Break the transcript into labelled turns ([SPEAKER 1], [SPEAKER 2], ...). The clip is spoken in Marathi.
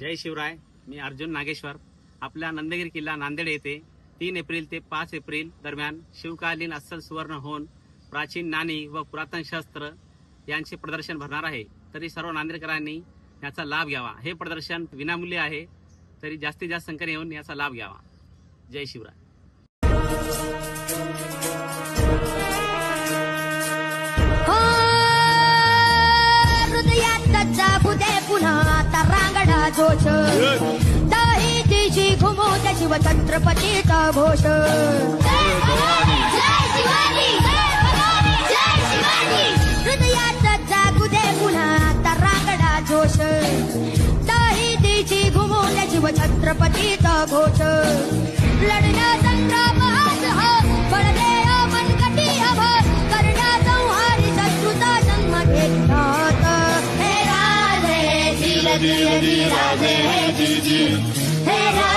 [SPEAKER 1] जय शिवराय. मी अर्जुन नागेश्वर. आपल्या नंदगिरी किल्ला नांदेड येथे 3 एप्रिल ते 5 एप्रिल दरम्यान शिवकालीन अस्सल सुवर्ण होऊन प्राचीन नाणी व पुरातन शस्त्र यांचे प्रदर्शन भरणार आहे. तरी सर्व नांदेडकरांनी याचा लाभ घ्यावा. हे प्रदर्शन विनामूल्य आहे, तरी जास्तीत जास्त संख्येने येऊन याचा लाभ घ्यावा. जय शिवराय.
[SPEAKER 2] पुन्हा रांगडा जोश दही दिशी घुमो त्या शिव छत्रपतीचा घोष. हृदयात जागू दे पुन्हा रांगडा जोश दही दिशी घुमो त्या शिव छत्रपतीचा घोष. लढण्या संग्राम बळदे मनकटी अभर करण्या संहारी शत्रूचा जन्म घेतला. राजे जी, हे राजे